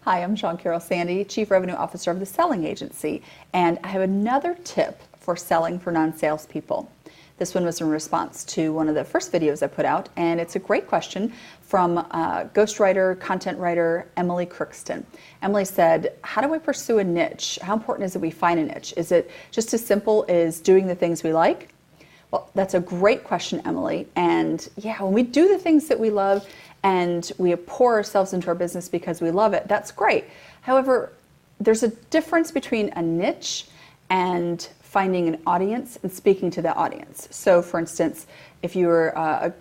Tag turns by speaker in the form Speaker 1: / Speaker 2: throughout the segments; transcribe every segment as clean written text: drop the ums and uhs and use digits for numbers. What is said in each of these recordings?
Speaker 1: Hi, I'm Shawn Karol Sandy, Chief Revenue Officer of the Selling Agency, and I have another tip for selling for non-salespeople. This one was in response to one of the first videos I put out, and it's a great question from ghostwriter, content writer, Emily Crookston. Emily said, how do I pursue a niche? How important is it we find a niche? Is it just as simple as doing the things we like? Well, that's a great question, Emily. And yeah, when we do the things that we love and we pour ourselves into our business because we love it, that's great. However, there's a difference between a niche and finding an audience and speaking to that audience. So for instance, if you're a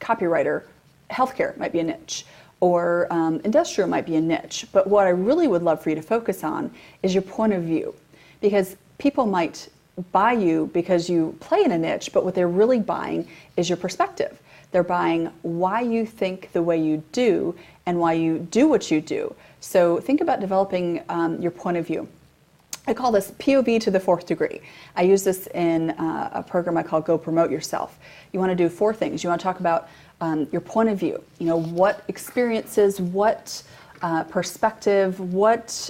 Speaker 1: copywriter, healthcare might be a niche, or industrial might be a niche. But what I really would love for you to focus on is your point of view, because people might buy you because you play in a niche, but what they're really buying is your perspective. They're buying why you think the way you do and why you do what you do. So think about developing your point of view. I call this POV to the fourth degree. I use this in a program I call Go Promote Yourself. You want to do 4 things. You want to talk about your point of view. You know, what experiences, what perspective, what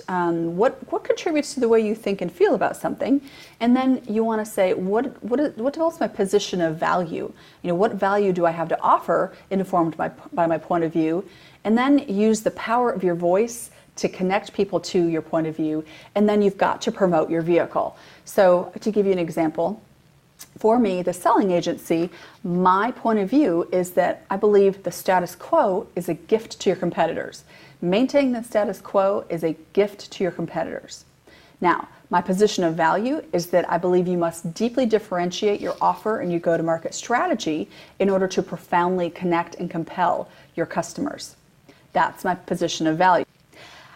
Speaker 1: contributes to the way you think and feel about something, and then you want to say what develops my position of value. You know, what value do I have to offer, informed by my point of view, and then use the power of your voice to connect people to your point of view, and then you've got to promote your vehicle. So to give you an example, for me, the selling agency, my point of view is that I believe the status quo is a gift to your competitors. Maintaining the status quo is a gift to your competitors. Now, my position of value is that I believe you must deeply differentiate your offer and your go-to-market strategy in order to profoundly connect and compel your customers. That's my position of value.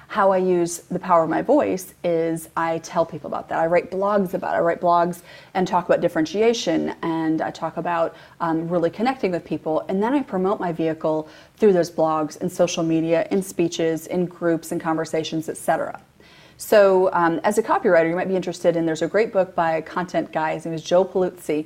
Speaker 1: How I use the power of my voice is I tell people about that. I write blogs about it. I write blogs and talk about differentiation, and I talk about really connecting with people, and then I promote my vehicle through those blogs and social media, in speeches, in groups and conversations, etc. So as a copywriter, you might be interested in, there's a great book by a content guy, his name is Joe Paluzzi,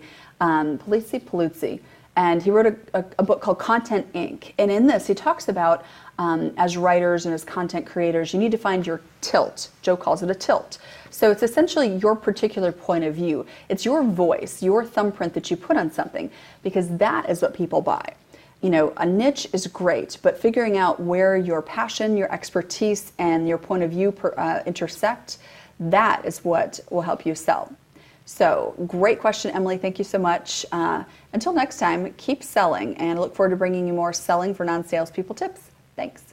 Speaker 1: and he wrote a book called Content Inc. And in this, he talks about, as writers and as content creators, you need to find your tilt. Joe calls it a tilt. So it's essentially your particular point of view. It's your voice, your thumbprint that you put on something, because that is what people buy. You know, a niche is great, but figuring out where your passion, your expertise, and your point of view intersect, that is what will help you sell. So, great question, Emily. Thank you so much. Until next time, keep selling, and I look forward to bringing you more selling for non-salespeople tips. Thanks.